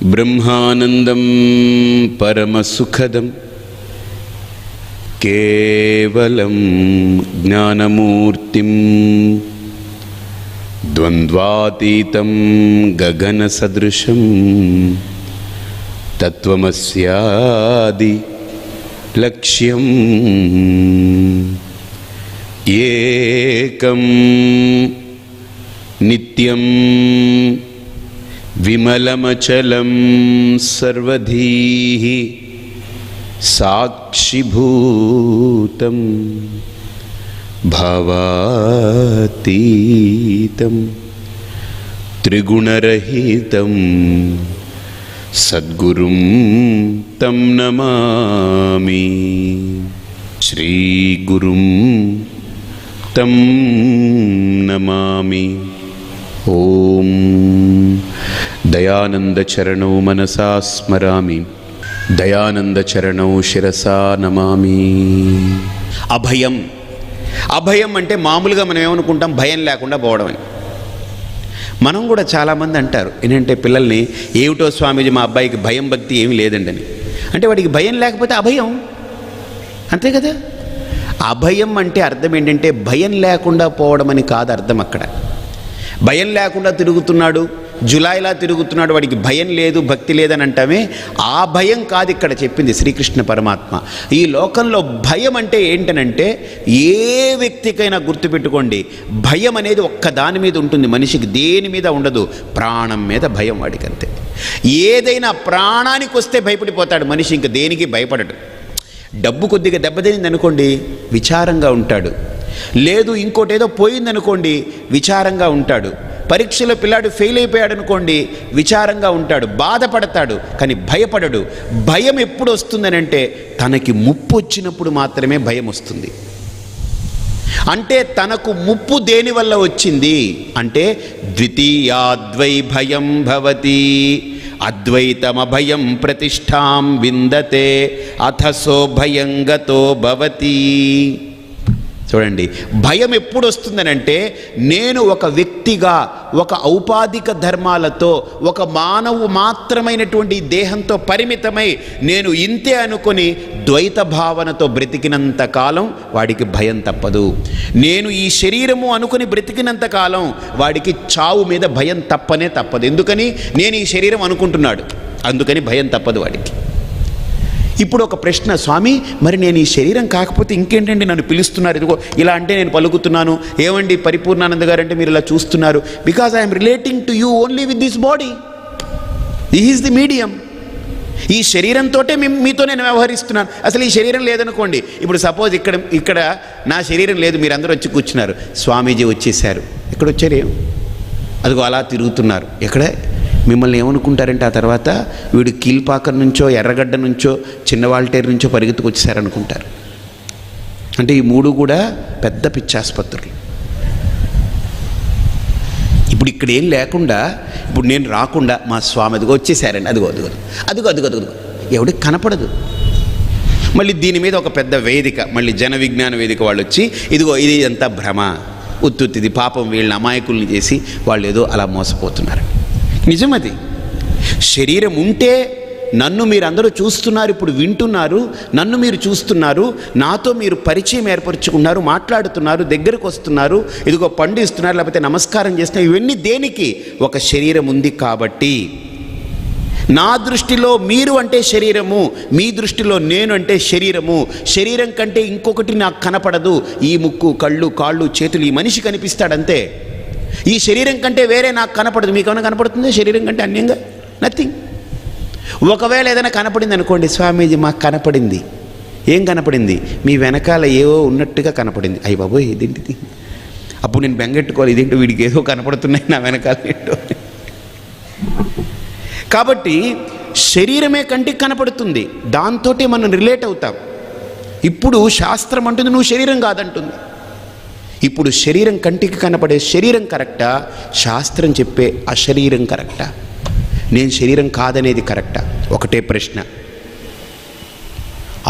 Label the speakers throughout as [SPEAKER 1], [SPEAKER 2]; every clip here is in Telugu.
[SPEAKER 1] బ్రహ్మానందం పరమసుఖదం కేవలం జ్ఞానమూర్తిం ద్వంద్వాతీతం గగనసదృశం తత్వమస్యాది లక్ష్యం ఏకం నిత్యం విమలమచలం సర్వధీః సాక్షిభూతం భావాతీతం త్రిగుణరహితం సద్గురుం తం నమామి. శ్రీగురుం తం నమామి. ఓం దయానందచరణౌ మనసా స్మరామి, దయానందచరణౌ శిరసా నమామి. అభయం. అభయం అంటే మామూలుగా మనం ఏమనుకుంటాం, భయం లేకుండా పోవడం అని. మనం కూడా చాలామంది అంటారు ఏంటంటే పిల్లల్ని, ఏమిటో స్వామీజీ మా అబ్బాయికి భయం భక్తి ఏమీ లేదండి అని. అంటే వాడికి భయం లేకపోతే అభయం, అంతే కదా. అభయం అంటే అర్థం ఏంటంటే భయం లేకుండా పోవడం అని కాదు అర్థం. అక్కడ భయం లేకుండా తిరుగుతున్నాడు, జులాయిలా తిరుగుతున్నాడు, వాడికి భయం లేదు భక్తి లేదని అంటామే, ఆ భయం కాదు ఇక్కడ చెప్పింది శ్రీకృష్ణ పరమాత్మ. ఈ లోకంలో భయం అంటే ఏంటనంటే, ఏ వ్యక్తికైనా గుర్తుపెట్టుకోండి, భయం అనేది ఒక్క దాని మీద ఉంటుంది, మనిషికి దేని మీద ఉండదు. ప్రాణం మీద భయం వాడికి, అంతే. ఏదైనా ప్రాణానికి వస్తే భయపడిపోతాడు మనిషి, ఇంక దేనికి భయపడడు. డబ్బు కొద్దిగా దెబ్బతినింది అనుకోండి, విచారంగా ఉంటాడు. లేదు ఇంకోటి ఏదో పోయిందనుకోండి, విచారంగా ఉంటాడు. పరీక్షలో పిల్లాడు ఫెయిల్ అయిపోయాడు అనుకోండి, విచారంగా ఉంటాడు, బాధపడతాడు, కానీ భయపడడు. భయం ఎప్పుడు వస్తుందనంటే, తనకి ముప్పు వచ్చినప్పుడు మాత్రమే భయం వస్తుంది. అంటే తనకు ముప్పు దేనివల్ల వచ్చింది అంటే, ద్వితీయాద్వై భయం భవతి అద్వైతమభయం ప్రతిష్టాం విందతే అథసో భయం గతో భవతి. చూడండి, భయం ఎప్పుడు వస్తుందనంటే, నేను ఒక వ్యక్తిగా ఒక ఔపాధిక ధర్మాలతో ఒక మానవు మాత్రమైనటువంటి దేహంతో పరిమితమై నేను ఇంతే అనుకొని ద్వైత భావనతో బ్రతికినంత కాలం వాడికి భయం తప్పదు. నేను ఈ శరీరము అనుకుని బ్రతికినంత కాలం వాడికి చావు మీద భయం తప్పనే తప్పదు. ఎందుకని, నేను ఈ శరీరం అనుకుంటున్నాడు, అందుకని భయం తప్పదు వాడికి. ఇప్పుడు ఒక ప్రశ్న, స్వామి మరి నేను ఈ శరీరం కాకపోతే ఇంకేంటండి నన్ను పిలుస్తున్నారు, ఇదిగో ఇలా అంటే నేను పలుకుతున్నాను, ఏమండి పరిపూర్ణానంద గారు అంటే మీరు ఇలా చూస్తున్నారు, because I'm relating to you only with this body, this is the medium. ఈ శరీరంతో మీతో నేను వ్యవహరిస్తున్నాను. అసలు ఈ శరీరం లేదనుకోండి, ఇప్పుడు సపోజ్ ఇక్కడ నా శరీరం లేదు, మీరు అందరూ వచ్చి కూర్చున్నారు, స్వామీజీ వచ్చేసారు, ఎక్కడ వచ్చారు, అదిగో అలా తిరుగుతున్నారు, ఎక్కడ మిమ్మల్ని ఏమనుకుంటారంటే, ఆ తర్వాత వీడు కీల్పాకం నుంచో ఎర్రగడ్డ నుంచో చిన్నవాల్టేరు నుంచో పరిగెత్తుకు వచ్చేసారనుకుంటారు. అంటే ఈ మూడు కూడా పెద్ద పిచ్చాసుపత్రులు. ఇప్పుడు ఇక్కడ ఏం లేకుండా, ఇప్పుడు నేను రాకుండా మా స్వామి అదిగో వచ్చేసారండి, అదిగో అదిగో అదిగో అదిగో అదిగో ఎవడికి కనపడదు. మళ్ళీ దీని మీద ఒక పెద్ద వేదిక, మళ్ళీ జన విజ్ఞాన వేదిక వాళ్ళు వచ్చి, ఇదిగో ఇది అంతా భ్రమ, ఉత్తుత్తిది, పాపం వీళ్ళని అమాయకుల్ని చేసి వాళ్ళు ఏదో అలా మోసపోతున్నారు. నిజమది. శరీరం ఉంటే నన్ను మీరు అందరూ చూస్తున్నారు, ఇప్పుడు వింటున్నారు, నన్ను మీరు చూస్తున్నారు, నాతో మీరు పరిచయం ఏర్పరచుకున్నారు, మాట్లాడుతున్నారు, దగ్గరకు వస్తున్నారు, ఇదిగో పండు ఇస్తున్నారు, లేకపోతే నమస్కారం చేస్తున్నారు. ఇవన్నీ దేనికి? ఒక శరీరం ఉంది కాబట్టి. నా దృష్టిలో మీరు అంటే శరీరము, మీ దృష్టిలో నేను అంటే శరీరము. శరీరం కంటే ఇంకొకటి నాకు కనపడదు. ఈ ముక్కు, కళ్ళు, కాళ్ళు, చేతులు, ఈ మనిషి కనిపిస్తాడంతే. ఈ శరీరం కంటే వేరే నాకు కనపడదు. మీకు ఏమైనా కనపడుతుంది శరీరం కంటే అన్యంగా? నథింగ్. ఒకవేళ ఏదైనా కనపడింది అనుకోండి, స్వామీజీ మాకు కనపడింది. ఏం కనపడింది? మీ వెనకాల ఏవో ఉన్నట్టుగా కనపడింది. అయ్యి బాబోయ్ ఇదేంటిది? అప్పుడు నేను బెంగెట్టుకోవాలి, ఇదేంటో వీడికి ఏదో కనపడుతున్నాయి నా వెనకాల ఏంటో. కాబట్టి శరీరమే కంటికి కనపడుతుంది, దాంతో మనం రిలేట్ అవుతాం. ఇప్పుడు శాస్త్రం అంటుంది నువ్వు శరీరం కాదంటుంది. ఇప్పుడు శరీరం కంటికి కనపడే శరీరం కరెక్టా, శాస్త్రం చెప్పే అశరీరం కరెక్టా? నేను శరీరం కాదనేది కరెక్టా? ఒకటే ప్రశ్న.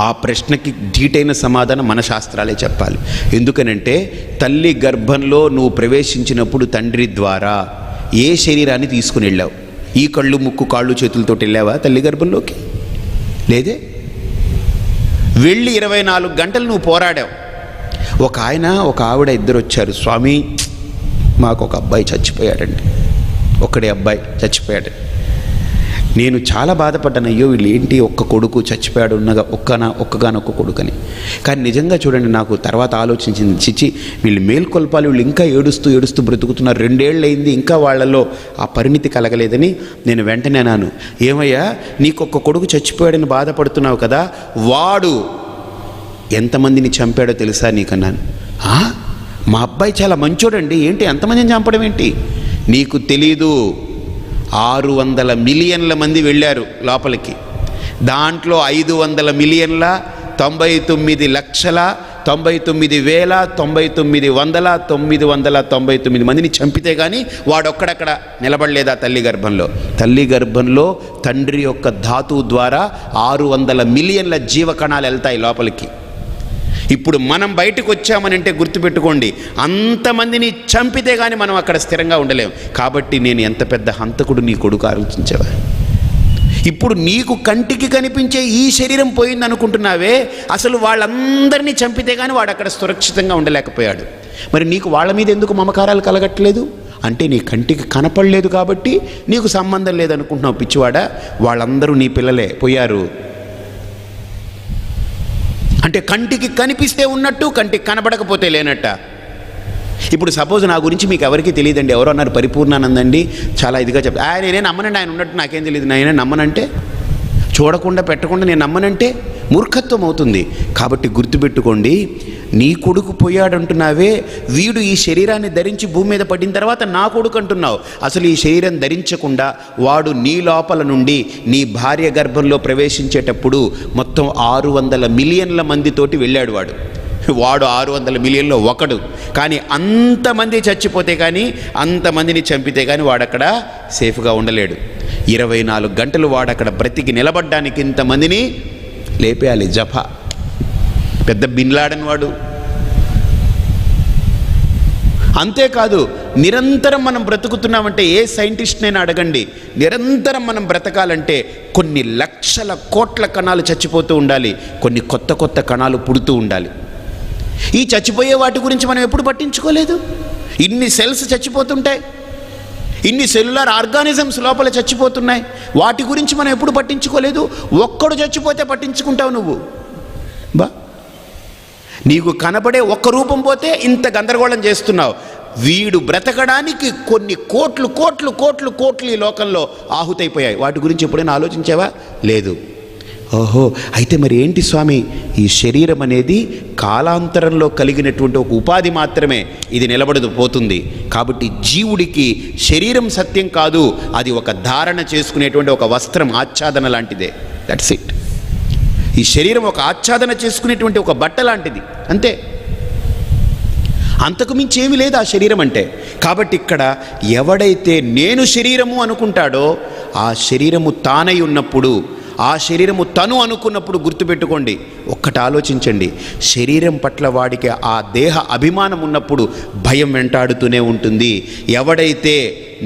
[SPEAKER 1] ఆ ప్రశ్నకి ధీటైన సమాధానం మన శాస్త్రాలే చెప్పాలి. ఎందుకనంటే తల్లి గర్భంలో నువ్వు ప్రవేశించినప్పుడు తండ్రి ద్వారా ఏ శరీరాన్ని తీసుకుని వెళ్ళావు? ఈ కళ్ళు ముక్కు కాళ్ళు చేతులతో వెళ్ళావా తల్లి గర్భంలోకి? లేదే. వెళ్ళి 24 గంటలు నువ్వు పోరాడావు. ఒక ఆయన ఒక ఆవిడ ఇద్దరు వచ్చారు, స్వామి మాకు ఒక అబ్బాయి చచ్చిపోయాడండి, ఒక్కడే అబ్బాయి చచ్చిపోయాడు. నేను చాలా బాధపడ్డాను, అయ్యో వీళ్ళు ఏంటి ఒక్క కొడుకు చచ్చిపోయాడు, ఒక్కగానొక్క కొడుకని. కానీ నిజంగా చూడండి, నాకు తర్వాత ఆలోచించింది, చిచి వీళ్ళు మేల్కొల్పాలి, వీళ్ళు ఇంకా ఏడుస్తూ ఏడుస్తూ బ్రతుకుతున్నారు, 2 ఏళ్ళు అయింది, ఇంకా వాళ్ళలో ఆ పరిణితి కలగలేదని నేను వెంటనే అన్నాను, ఏమయ్యా నీకు ఒక్క కొడుకు చచ్చిపోయాడని బాధపడుతున్నావు కదా, వాడు ఎంతమందిని చంపాడో తెలుసా నీకన్నాను. మా అబ్బాయి చాలా మంచోడండి, ఏంటి ఎంతమందిని చంపడం ఏంటి? నీకు తెలీదు, 600 మిలియన్ల మంది వెళ్ళారు లోపలికి, దాంట్లో 500 మిలియన్ల 99,99,999 మందిని చంపితే కానీ వాడొక్కడక్కడ నిలబడలేదా తల్లి గర్భంలో? తల్లి గర్భంలో తండ్రి యొక్క ధాతువు ద్వారా 600 మిలియన్ల జీవకణాలు వెళ్తాయి లోపలికి. ఇప్పుడు మనం బయటకు వచ్చామనంటే గుర్తుపెట్టుకోండి, అంతమందిని చంపితే కానీ మనం అక్కడ స్థిరంగా ఉండలేం. కాబట్టి నేను ఎంత పెద్ద హంతకుడు నీ కొడుకు ఆలోచించావా? ఇప్పుడు నీకు కంటికి కనిపించే ఈ శరీరం పోయింది అనుకుంటున్నావే, అసలు వాళ్ళందరినీ చంపితే కానీ వాడు అక్కడ సురక్షితంగా ఉండలేకపోయాడు. మరి నీకు వాళ్ళ మీద ఎందుకు మమకారాలు కలగట్లేదు అంటే నీ కంటికి కనపడలేదు కాబట్టి నీకు సంబంధం లేదనుకుంటున్నావు పిచ్చివాడా. వాళ్ళందరూ నీ పిల్లలే, పోయారు. అంటే కంటికి కనిపిస్తే ఉన్నట్టు, కంటికి కనబడకపోతే లేనట్ట. ఇప్పుడు సపోజ్ నా గురించి మీకు ఎవరికి తెలియదండి, ఎవరో అన్నారు పరిపూర్ణానందండి చాలా ఇదిగా చెప్తాను, నేనే నమ్మనండి, ఆయన ఉన్నట్టు నాకేం తెలియదు, నేనే నమ్మనంటే, చూడకుండా పెట్టకుండా నేను నమ్మనంటే మూర్ఖత్వం అవుతుంది. కాబట్టి గుర్తుపెట్టుకోండి, నీ కొడుకు పోయాడంటున్నావే, వీడు ఈ శరీరాన్ని ధరించి భూమి మీద పడిన తర్వాత నా కొడుకు అంటున్నావు. అసలు ఈ శరీరం ధరించకుండా వాడు నీ లోపల నుండి నీ భార్య గర్భంలో ప్రవేశించేటప్పుడు మొత్తం 600 మిలియన్ల మందితోటి వెళ్ళాడు. వాడు 600 మిలియన్లో ఒకడు. కానీ అంతమంది చచ్చిపోతే కానీ, అంతమందిని చంపితే కానీ వాడక్కడ సేఫ్గా ఉండలేడు. 24 గంటలు వాడక్కడ బ్రతికి నిలబడ్డానికి ఇంతమందిని లేపేయాలి. జఫా పెద్ద బిన్ లాడెన్ వాడు. అంతేకాదు, నిరంతరం మనం బ్రతుకుతున్నామంటే ఏ సైంటిస్ట్నైనా అడగండి, నిరంతరం మనం బ్రతకాలంటే కొన్ని లక్షల కోట్ల కణాలు చచ్చిపోతూ ఉండాలి, కొన్ని కొత్త కొత్త కణాలు పుడుతూ ఉండాలి. ఈ చచ్చిపోయే వాటి గురించి మనం ఎప్పుడు పట్టించుకోలేదు. ఇన్ని సెల్స్ చచ్చిపోతుంటాయి, ఇన్ని సెల్యులర్ ఆర్గానిజమ్స్ లోపల చచ్చిపోతున్నాయి, వాటి గురించి మనం ఎప్పుడు పట్టించుకోలేదు. ఒక్కడు చచ్చిపోతే పట్టించుకుంటావు నువ్వు. నీకు కనబడే ఒక్క రూపం పోతే ఇంత గందరగోళం చేస్తున్నావు. వీడు బ్రతకడానికి కొన్ని కోట్లు కోట్లు కోట్లు కోట్లు ఈ లోకంలో ఆహుతైపోయాయి. వాటి గురించి ఎప్పుడైనా ఆలోచించావా? లేదు. ఓహో, అయితే మరి ఏంటి స్వామి, ఈ శరీరం అనేది కాలాంతరంలో కలిగినటువంటి ఒక ఉపాధి మాత్రమే, ఇది నిలబడదు, పోతుంది. కాబట్టి జీవుడికి శరీరం సత్యం కాదు, అది ఒక ధారణ చేసుకునేటువంటి ఒక వస్త్రం, ఆచ్ఛాదన లాంటిదే. That's it. ఈ శరీరం ఒక ఆచ్ఛాదన చేసుకునేటువంటి ఒక బట్ట లాంటిది, అంతే, అంతకు మించి ఏమీ లేదు ఆ శరీరం అంటే. కాబట్టి ఇక్కడ ఎవడైతే నేను శరీరము అనుకుంటాడో ఆ శరీరము తానై ఉన్నప్పుడు, ఆ శరీరము తను అనుకున్నప్పుడు గుర్తుపెట్టుకోండి, ఒక్కటి ఆలోచించండి, శరీరం పట్ల వాడికి ఆ దేహ అభిమానం ఉన్నప్పుడు భయం వెంటాడుతూనే ఉంటుంది. ఎవడైతే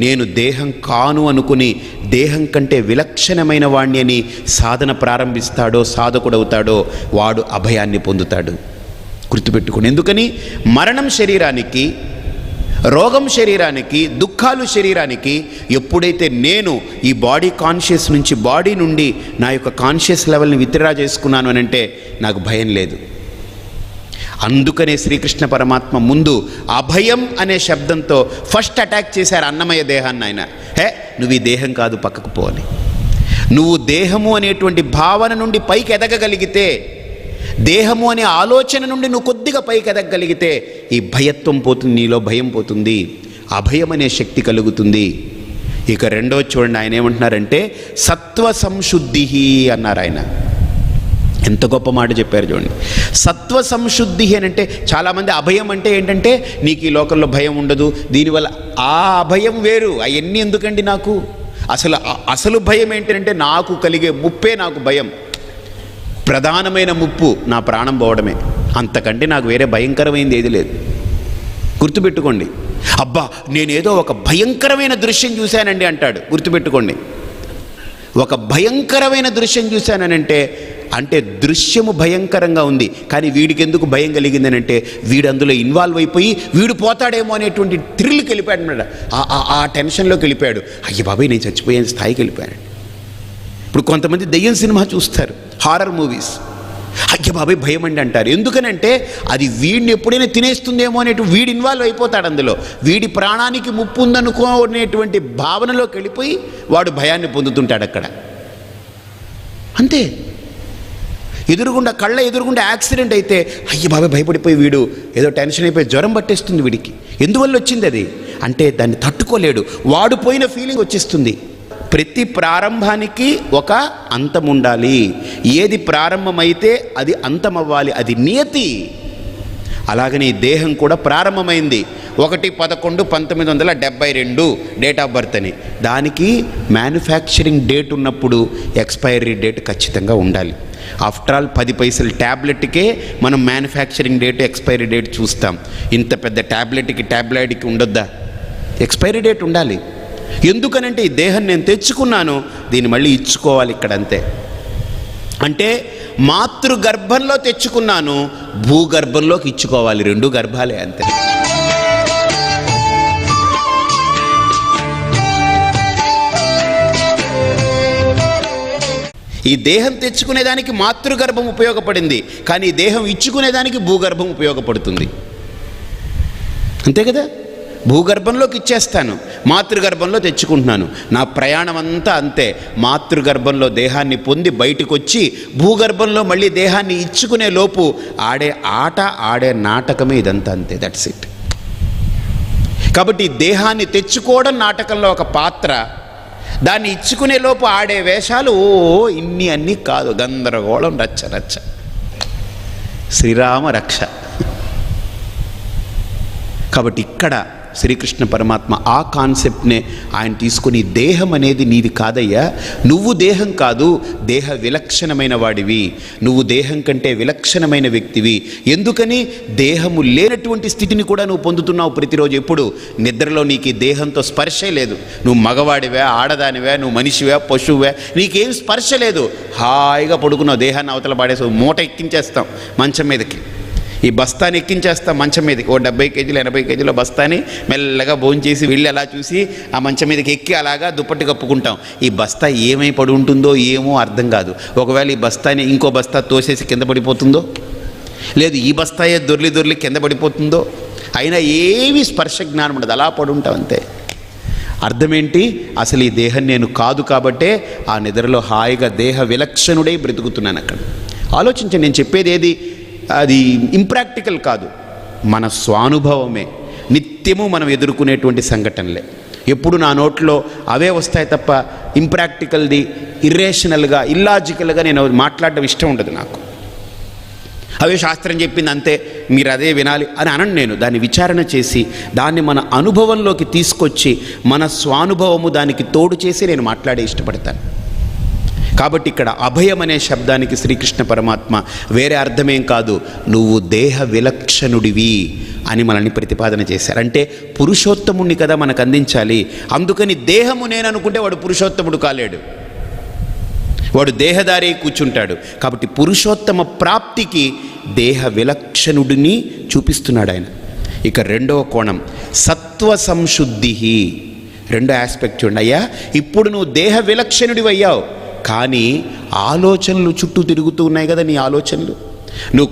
[SPEAKER 1] నేను దేహం కాను అనుకుని దేహం కంటే విలక్షణమైన వాణ్ణి అని సాధన ప్రారంభిస్తాడో, సాధకుడవుతాడో, వాడు అభయాన్ని పొందుతాడు. గుర్తుపెట్టుకోండి. ఎందుకని? మరణం శరీరానికి, రోగం శరీరానికి, దుఃఖాలు శరీరానికి. ఎప్పుడైతే నేను ఈ బాడీ కాన్షియస్ నుంచి, బాడీ నుండి నా యొక్క కాన్షియస్ లెవెల్ని విత్డ్రా చేసుకున్నాను అని అంటే నాకు భయం లేదు. అందుకనే శ్రీకృష్ణ పరమాత్మ ముందు అభయం అనే శబ్దంతో ఫస్ట్ అటాక్ చేశారు అన్నమయ్య దేహాన్ని. ఆయన నువ్వు ఈ దేహం కాదు, పక్కకు పో అని. నువ్వు దేహము అనేటువంటి భావన నుండి పైకి ఎదగగలిగితే, దేహము అనే ఆలోచన నుండి నువ్వు కొద్దిగా పైకి ఎదగగలిగితే ఈ భయత్వం పోతుంది, నీలో భయం పోతుంది, అభయం అనే శక్తి కలుగుతుంది. ఇక రెండోది చూడండి, ఆయన ఏమంటున్నారంటే సత్వ సంశుద్ధి అన్నారు. ఆయన ఎంత గొప్ప మాట చెప్పారు చూడండి. సత్వ సంశుద్ధి అని అంటే, చాలామంది అభయం అంటే ఏంటంటే నీకు ఈ లోకంలో భయం ఉండదు, దీనివల్ల ఆ అభయం వేరు. అవన్నీ ఎందుకండి నాకు? అసలు భయం ఏంటంటే నాకు కలిగే ముప్పే నాకు భయం. ప్రధానమైన ముప్పు నా ప్రాణం పోవడమే, అంతకంటే నాకు వేరే భయంకరమైంది ఏది లేదు. గుర్తుపెట్టుకోండి. అబ్బా నేనేదో ఒక భయంకరమైన దృశ్యం చూశానండి అంటాడు. గుర్తుపెట్టుకోండి, ఒక భయంకరమైన దృశ్యం చూశానంటే అంటే దృశ్యము భయంకరంగా ఉంది, కానీ వీడికి ఎందుకు భయం కలిగిందని అంటే వీడు అందులో ఇన్వాల్వ్ అయిపోయి వీడు పోతాడేమో అనేటువంటి థ్రిల్కి వెళ్ళిపోయాడు అన్నమాట. ఆ టెన్షన్లోకి వెళ్ళిపోయాడు. అయ్య బాబాయ్ నేను చచ్చిపోయే స్థాయికి వెళ్ళిపోయాడు. ఇప్పుడు కొంతమంది దెయ్యం సినిమా చూస్తారు, హారర్ మూవీస్, అయ్య బాబాయ్ భయం అండి అంటారు. ఎందుకనంటే అది వీడిని ఎప్పుడైనా తినేస్తుందేమో అనేటువంటి వీడు ఇన్వాల్వ్ అయిపోతాడు అందులో. వీడి ప్రాణానికి ముప్పు ఉందనుకోనేటువంటి భావనలోకి వెళ్ళిపోయి వాడు భయాన్ని పొందుతుంటాడు అక్కడ. అంతే. కళ్ళ ఎదురుగుండా యాక్సిడెంట్ అయితే అయ్య బాబాయ్ భయపడిపోయి వీడు ఏదో టెన్షన్ అయిపోయి జ్వరం పట్టేస్తుంది వీడికి. ఎందువల్ల వచ్చింది అది అంటే దాన్ని తట్టుకోలేడు, వాడు పోయిన ఫీలింగ్ వచ్చేస్తుంది. ప్రతి ప్రారంభానికి ఒక అంతం ఉండాలి. ఏది ప్రారంభమైతే అది అంతమవ్వాలి, అది నియతి. అలాగని ఈ దేహం కూడా ప్రారంభమైంది 1/11/1972 డేట్ ఆఫ్ బర్త్ అని. దానికి మ్యానుఫ్యాక్చరింగ్ డేట్ ఉన్నప్పుడు ఎక్స్పైరీ డేట్ ఖచ్చితంగా ఉండాలి. ఆఫ్టర్ ఆల్ 10 పైసల ట్యాబ్లెట్కే మనం మ్యానుఫ్యాక్చరింగ్ డేట్ ఎక్స్పైరీ డేట్ చూస్తాం. ఇంత పెద్ద ట్యాబ్లెట్కి ఉండొద్దా? ఎక్స్పైరీ డేట్ ఉండాలి. ఎందుకనంటే ఈ దేహం నేను తెచ్చుకున్నాను, దీన్ని మళ్ళీ ఇచ్చుకోవాలి ఇక్కడ. అంతే. అంటే మాతృగర్భంలో తెచ్చుకున్నాను, భూగర్భంలోకి ఇచ్చుకోవాలి. 2 గర్భాలే. అంతే. ఈ దేహం తెచ్చుకునేదానికి మాతృగర్భం ఉపయోగపడింది, కానీ ఈ దేహం ఇచ్చుకునేదానికి భూగర్భం ఉపయోగపడుతుంది. అంతే కదా. భూగర్భంలోకి ఇచ్చేస్తాను, మాతృగర్భంలో తెచ్చుకుంటున్నాను. నా ప్రయాణం అంతా అంతే. మాతృగర్భంలో దేహాన్ని పొంది బయటకు వచ్చి భూగర్భంలో మళ్ళీ దేహాన్ని ఇచ్చుకునే లోపు ఆడే ఆట, ఆడే నాటకమే ఇదంతా. అంతే. That's it. కాబట్టి దేహాన్ని తెచ్చుకోవడం నాటకంలో ఒక పాత్ర, దాన్ని ఇచ్చుకునే లోపు ఆడే వేషాలు ఇన్ని అన్నీ కాదు. గందరగోళం, రచ్చ రచ్చ. శ్రీరామ రక్ష. కాబట్టి ఇక్కడ శ్రీకృష్ణ పరమాత్మ ఆ కాన్సెప్ట్నే ఆయన తీసుకుని, దేహం అనేది నీది కాదయ్యా, నువ్వు దేహం కాదు, దేహ విలక్షణమైన వాడివి, నువ్వు దేహం కంటే విలక్షణమైన వ్యక్తివి. ఎందుకని? దేహము లేనటువంటి స్థితిని కూడా నువ్వు పొందుతున్నావు ప్రతిరోజు. ఎప్పుడు నిద్రలో నీకు ఈ దేహంతో స్పర్శే లేదు. నువ్వు మగవాడివా, ఆడదానివా, నువ్వు మనిషివా, పశువువా, నీకేం స్పర్శ లేదు. హాయిగా పడుకున్నావు. దేహాన్ని అవతల పాడేసావు. మూట ఎక్కించేస్తాం మంచం మీదకి, ఈ బస్తాని ఎక్కించేస్తాం మంచం మీదకి. 70 కేజీలు 80 కేజీల బస్తాని మెల్లగా భోంచేసి వెళ్ళి అలా చూసి ఆ మంచం మీదకి ఎక్కి అలాగా దుప్పటి కప్పుకుంటాం. ఈ బస్తా ఏమై పడి ఉంటుందో ఏమో అర్థం కాదు. ఒకవేళ ఈ బస్తాని ఇంకో బస్తా తోసేసి కింద పడిపోతుందో, లేదు ఈ బస్తాయే దొర్లి కింద పడిపోతుందో, అయినా ఏమీ స్పర్శ జ్ఞానం ఉండదు. అలా పడి ఉంటాం అంతే. అర్థమేంటి? అసలు ఈ దేహం నేను కాదు కాబట్టే ఆ నిద్రలో హాయిగా దేహ విలక్షణుడై బ్రతుకుతున్నాను. అక్కడ ఆలోచించండి. నేను చెప్పేది ఏది అది ఇంప్రాక్టికల్ కాదు, మన స్వానుభవమే. నిత్యము మనం ఎదుర్కొనేటువంటి సంఘటనలే. ఎప్పుడు నా నోట్లో అవే వస్తాయి తప్ప ఇంప్రాక్టికల్ది, ఇర్రేషనల్గా, ఇల్లాజికల్గా నేను మాట్లాడడం ఇష్టం ఉండదు నాకు. అవే శాస్త్రం చెప్పింది అంతే, మీరు అదే వినాలి అని అనను నేను. దాన్ని విచారణ చేసి దాన్ని మన అనుభవంలోకి తీసుకొచ్చి మన స్వానుభవము దానికి తోడు చేసి నేను మాట్లాడే ఇష్టపడతాను. కాబట్టి ఇక్కడ అభయం అనే శబ్దానికి శ్రీకృష్ణ పరమాత్మ వేరే అర్థమేం కాదు, నువ్వు దేహ విలక్షణుడివి అని మనల్ని ప్రతిపాదన చేశారు. అంటే పురుషోత్తముణ్ణి కదా మనకు అందించాలి. అందుకని దేహము నేను అనుకుంటే వాడు పురుషోత్తముడు కాలేడు, వాడు దేహదారి కూర్చుంటాడు. కాబట్టి పురుషోత్తమ ప్రాప్తికి దేహ విలక్షణుడిని చూపిస్తున్నాడు ఆయన. ఇక రెండవ కోణం సత్వ సంశుద్ధి. రెండో ఆస్పెక్ట్ చూడండి. అయ్యా ఇప్పుడు నువ్వు దేహ విలక్షణుడివి అయ్యావు, కానీ ఆలోచనలు చుట్టూ తిరుగుతూ ఉన్నాయి కదా నీ ఆలోచనలు. నువ్వు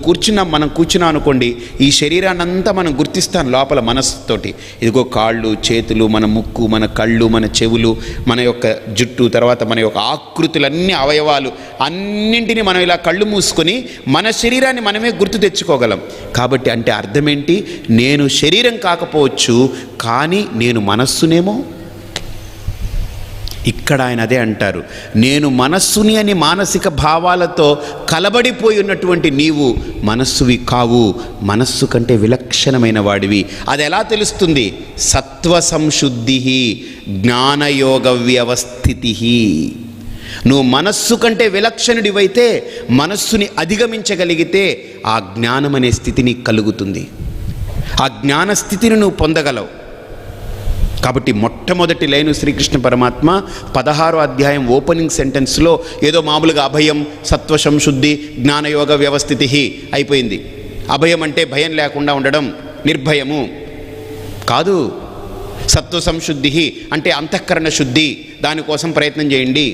[SPEAKER 1] మనం కూర్చున్నాం అనుకోండి, ఈ శరీరాన్ని అంతా మనం గుర్తిస్తాం లోపల మనస్సుతోటి. ఇదిగో కాళ్ళు, చేతులు, మన ముక్కు, మన కళ్ళు, మన చెవులు, మన యొక్క జుట్టు, తర్వాత మన యొక్క ఆకృతులన్నీ, అవయవాలు అన్నింటినీ మనం ఇలా కళ్ళు మూసుకొని మన శరీరాన్ని మనమే గుర్తు తెచ్చుకోగలం. కాబట్టి అంటే అర్థం ఏంటి? నేను శరీరం కాకపోవచ్చు, కానీ నేను మనస్సునేమో. ఇక్కడ ఆయన అదే అంటారు, నేను మనస్సుని అని మానసిక భావాలతో కలబడిపోయి ఉన్నటువంటి నీవు మనస్సువి కావు, మనస్సు కంటే విలక్షణమైన వాడివి. అది ఎలా తెలుస్తుంది? సత్వ సంశుద్ధి జ్ఞానయోగ వ్యవస్థితి. నువ్వు మనస్సు కంటే విలక్షణుడివైతే, మనస్సుని అధిగమించగలిగితే ఆ జ్ఞానం అనే స్థితి నీకు కలుగుతుంది. ఆ జ్ఞానస్థితిని నువ్వు పొందగలవు. కాబట్టి మొట్టమొదటి లైను శ్రీకృష్ణ పరమాత్మ 16వ అధ్యాయం ఓపెనింగ్ సెంటెన్స్లో ఏదో మామూలుగా అభయం సత్వ సంశుద్ధి జ్ఞానయోగ వ్యవస్థితి అయిపోయింది. అభయం అంటే భయం లేకుండా ఉండడం, నిర్భయము కాదు. సత్వ సంశుద్ధి అంటే అంతఃకరణ శుద్ధి, దానికోసం ప్రయత్నం చేయండి.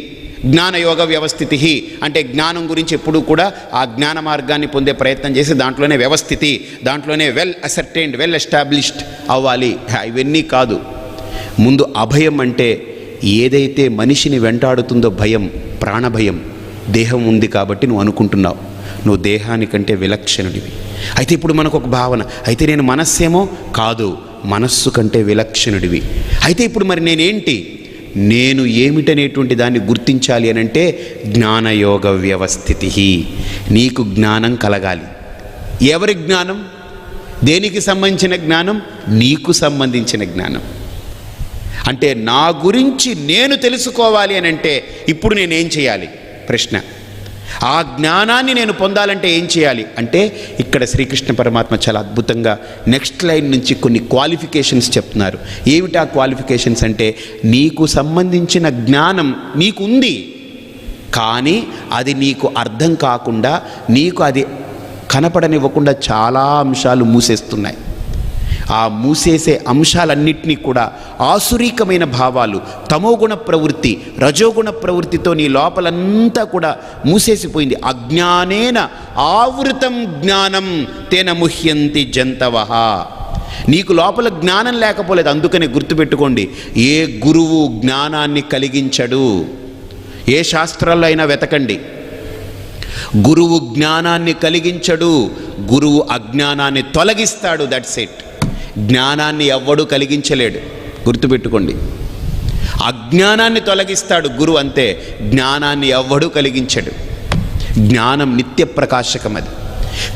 [SPEAKER 1] జ్ఞానయోగ వ్యవస్థితి అంటే జ్ఞానం గురించి ఎప్పుడూ కూడా ఆ జ్ఞాన మార్గాన్ని పొందే ప్రయత్నం చేసి దాంట్లోనే వ్యవస్థితి, దాంట్లోనే వెల్ అసర్టైన్డ్, వెల్ ఎస్టాబ్లిష్డ్ అవ్వాలి. ఇవన్నీ కాదు. ముందు అభయం అంటే ఏదైతే మనిషిని వెంటాడుతుందో భయం, ప్రాణభయం. దేహం ఉంది కాబట్టి నువ్వు అనుకుంటున్నావు నువ్వు దేహానికంటే విలక్షణుడివి. అయితే ఇప్పుడు మనకు ఒక భావన, అయితే నేను మనస్సేమో కాదు, మనస్సు కంటే విలక్షణుడివి. అయితే ఇప్పుడు మరి నేనేంటి, నేను ఏమిటనేటువంటి దాన్ని గుర్తించాలి అని అంటే జ్ఞానయోగ వ్యవస్థితి. నీకు జ్ఞానం కలగాలి. ఎవరి జ్ఞానం? దేనికి సంబంధించిన జ్ఞానం? నీకు సంబంధించిన జ్ఞానం. అంటే నా గురించి నేను తెలుసుకోవాలి అని అంటే ఇప్పుడు నేనేం చేయాలి? ప్రశ్న. ఆ జ్ఞానాన్ని నేను పొందాలంటే ఏం చేయాలి అంటే ఇక్కడ శ్రీకృష్ణ పరమాత్మ చాలా అద్భుతంగా నెక్స్ట్ లైన్ నుంచి కొన్ని క్వాలిఫికేషన్స్ చెప్తున్నారు. ఏమిటి ఆ క్వాలిఫికేషన్స్ అంటే, నీకు సంబంధించిన జ్ఞానం నీకుంది, కానీ అది నీకు అర్థం కాకుండా, నీకు అది కనపడనివ్వకుండా చాలా అంశాలు మూసేస్తున్నాయి. ఆ మూసేసే అంశాలన్నింటినీ కూడా ఆసురీకమైన భావాలు, తమోగుణ ప్రవృత్తి, రజోగుణ ప్రవృత్తితో నీ లోపలంతా కూడా మూసేసిపోయింది. అజ్ఞానేన ఆవృతం జ్ఞానం తేన ముహ్యంతి జంతవః. నీకు లోపల జ్ఞానం లేకపోలేదు. అందుకనే గుర్తుపెట్టుకోండి, ఏ గురువు జ్ఞానాన్ని కలిగించడు. ఏ శాస్త్రాల్లో అయినా వెతకండి, గురువు జ్ఞానాన్ని కలిగించడు, గురువు అజ్ఞానాన్ని తొలగిస్తాడు. That's it. జ్ఞానాన్ని ఎవ్వడూ కలిగించలేడు, గుర్తుపెట్టుకోండి. అజ్ఞానాన్ని తొలగిస్తాడు గురువు, అంతే. జ్ఞానాన్ని ఎవ్వడూ కలిగించడు. జ్ఞానం నిత్య ప్రకాశకం. అది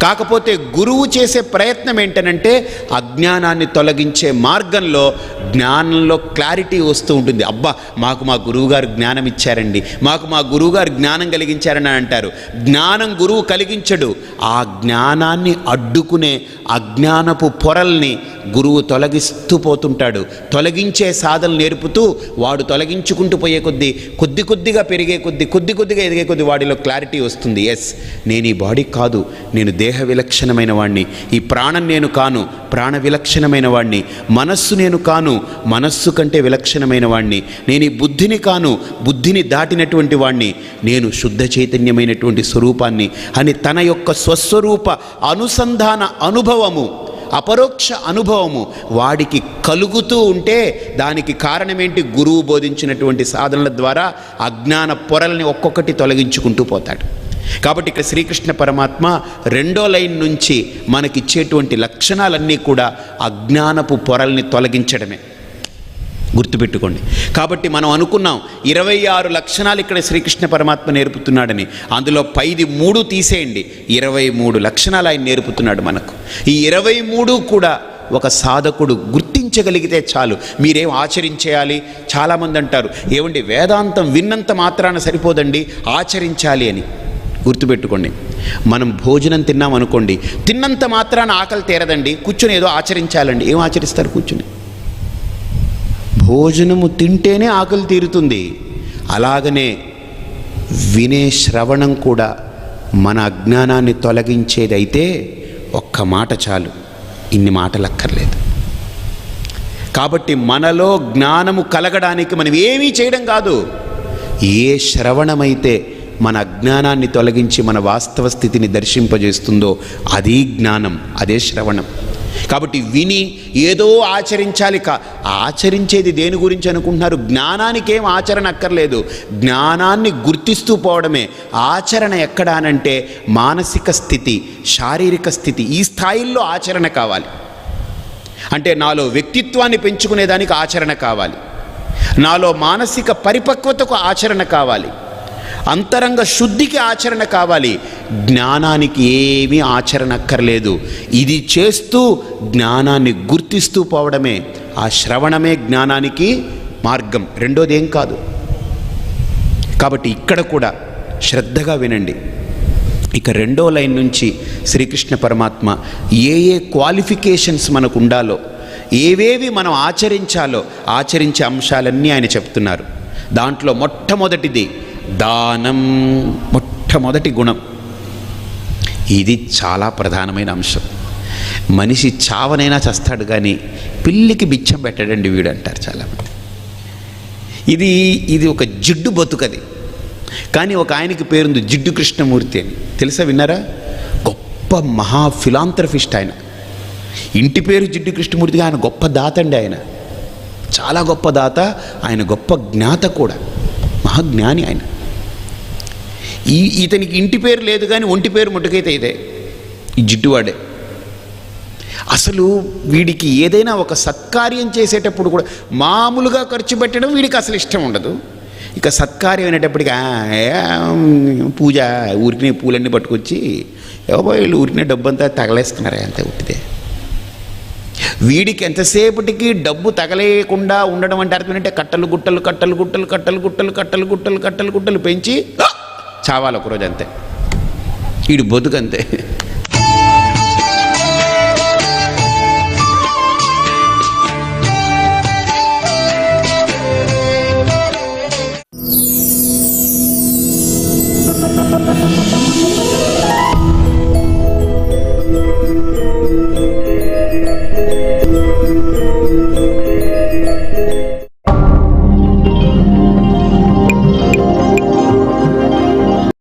[SPEAKER 1] కాకపోతే గురువు చేసే ప్రయత్నం ఏంటనంటే అజ్ఞానాన్ని తొలగించే మార్గంలో జ్ఞానంలో క్లారిటీ వస్తూ ఉంటుంది. అబ్బా, మాకు మా గురువుగారు జ్ఞానం ఇచ్చారండి, మాకు మా గురువుగారు జ్ఞానం కలిగించారని అంటారు. జ్ఞానం గురువు కలిగించడు. ఆ జ్ఞానాన్ని అడ్డుకునే అజ్ఞానపు పొరల్ని గురువు తొలగిస్తూ పోతుంటాడు. తొలగించే సాధనలు నేర్పుతూ వాడు తొలగించుకుంటూ పోయే కొద్దీ, కొద్ది కొద్దిగా పెరిగే కొద్దీ, కొద్ది కొద్దిగా ఎదిగే కొద్దీ వాడిలో క్లారిటీ వస్తుంది. ఎస్, నేను ఈ బాడీ కాదు, నేను దేహ విలక్షణమైన వాణ్ణి. ఈ ప్రాణం నేను కాను, ప్రాణ విలక్షణమైన వాణ్ణి. మనస్సు నేను కాను, మనస్సు కంటే విలక్షణమైన వాణ్ణి. నేను ఈ బుద్ధిని కాను, బుద్ధిని దాటినటువంటి వాణ్ణి. నేను శుద్ధ చైతన్యమైనటువంటి స్వరూపాన్ని అని తన యొక్క స్వస్వరూప అనుసంధాన అనుభవము, అపరోక్ష అనుభవము వాడికి కలుగుతూ ఉంటే దానికి కారణమేంటి? గురువు బోధించినటువంటి సాధనల ద్వారా అజ్ఞాన పొరల్ని ఒక్కొక్కటి తొలగించుకుంటూ పోతాడు. కాబట్టి ఇక్కడ శ్రీకృష్ణ పరమాత్మ 2వ లైన్ నుంచి మనకిచ్చేటువంటి లక్షణాలన్నీ కూడా అజ్ఞానపు పొరల్ని తొలగించడమే. గుర్తుపెట్టుకోండి. కాబట్టి మనం అనుకున్నాం 26 లక్షణాలు ఇక్కడ శ్రీకృష్ణ పరమాత్మ నేర్పుతున్నాడని. అందులో పైది 3 తీసేయండి, 23 లక్షణాలు ఆయన నేర్పుతున్నాడు మనకు. ఈ 23 కూడా ఒక సాధకుడు గుర్తించగలిగితే చాలు. మీరేం ఆచరించేయాలి? చాలామంది అంటారు, ఏమండి వేదాంతం విన్నంత మాత్రాన సరిపోదండి, ఆచరించాలి అని. గుర్తుపెట్టుకోండి, మనం భోజనం తిన్నాం అనుకోండి, తిన్నంత మాత్రాన ఆకలి తీరదండి, కూర్చొని ఏదో ఆచరించాలండి. ఏం ఆచరిస్తారు కూర్చొని? భోజనము తింటేనే ఆకలి తీరుతుంది. అలాగనే వినే శ్రవణం కూడా మన అజ్ఞానాన్ని తొలగించేదైతే ఒక్క మాట చాలు, ఇన్ని మాటలు అక్కర్లేదు. కాబట్టి మనలో జ్ఞానము కలగడానికి మనం ఏమీ చేయడం కాదు. ఏ శ్రవణమైతే మన అజ్ఞానాన్ని తొలగించి మన వాస్తవ స్థితిని దర్శింపజేస్తుందో అది జ్ఞానం, అదే శ్రవణం. కాబట్టి విని ఏదో ఆచరించాలి. ఆచరించేది దేని గురించి అనుకుంటున్నారు? జ్ఞానానికి ఏం ఆచరణ అక్కర్లేదు, జ్ఞానాన్ని గుర్తిస్తూ పోవడమే ఆచరణ. ఎక్కడ అనంటే మానసిక స్థితి, శారీరక స్థితి, ఈ స్థాయిల్లో ఆచరణ కావాలి. అంటే నాలో వ్యక్తిత్వాన్ని పెంచుకునేదానికి ఆచరణ కావాలి, నాలో మానసిక పరిపక్వతకు ఆచరణ కావాలి, అంతరంగ శుద్ధికి ఆచరణ కావాలి. జ్ఞానానికి ఏమీ ఆచరణ అక్కర్లేదు. ఇది చేస్తూ జ్ఞానాన్ని గుర్తిస్తూ పోవడమే, ఆ శ్రవణమే జ్ఞానానికి మార్గం, రెండోది ఏం కాదు. కాబట్టి ఇక్కడ కూడా శ్రద్ధగా వినండి. ఇక రెండో లైన్ నుంచి శ్రీకృష్ణ పరమాత్మ ఏ ఏ క్వాలిఫికేషన్స్ మనకు ఉండాలో, ఏవేవి మనం ఆచరించాలో ఆచరించే అంశాలన్నీ ఆయన చెప్తున్నారు. దాంట్లో మొట్టమొదటిది దానం. మొట్టమొదటి గుణం ఇది చాలా ప్రధానమైన అంశం. మనిషి చావనైనా చస్తాడు కానీ పిల్లికి బిచ్చం పెట్టడండి వీడు అంటారు చాలామంది. ఇది ఒక జిడ్డు బతుకది. కానీ ఒక ఆయనకి పేరుంది జిడ్డు కృష్ణమూర్తి అని. తెలుసా, విన్నారా? గొప్ప మహా ఫిలాంథ్రఫిస్ట్ ఆయన. ఇంటి పేరు జిడ్డు కృష్ణమూర్తిగా ఆయన గొప్ప దాత అండి. ఆయన చాలా గొప్ప దాత, ఆయన గొప్ప జ్ఞాత కూడా, మహాజ్ఞాని ఆయన. ఇతనికి ఇంటి పేరు లేదు కానీ ఒంటి పేరు ముట్టుకైతే ఇదే, ఈ జిడ్డువాడే. అసలు వీడికి ఏదైనా ఒక సత్కార్యం చేసేటప్పుడు కూడా మామూలుగా ఖర్చు పెట్టడం వీడికి అసలు ఇష్టం ఉండదు. ఇక సత్కార్యం అనేటప్పటికి పూజ, ఊరికినే పూలన్నీ పట్టుకొచ్చి వీళ్ళు ఊరికినే డబ్బంతా తగలేస్తున్నారు, అంతే ఉట్టిదే. వీడికి ఎంతసేపటికి డబ్బు తగలేయకుండా ఉండడం అంటే అర్థం ఏంటంటే కట్టలు గుట్టలు కట్టలు గుట్టలు కట్టలు గుట్టలు కట్టలు గుట్టలు కట్టలు గుట్టలు పెంచి చావాలి ఒకరోజు, అంతే. వీడు బతుకంతే.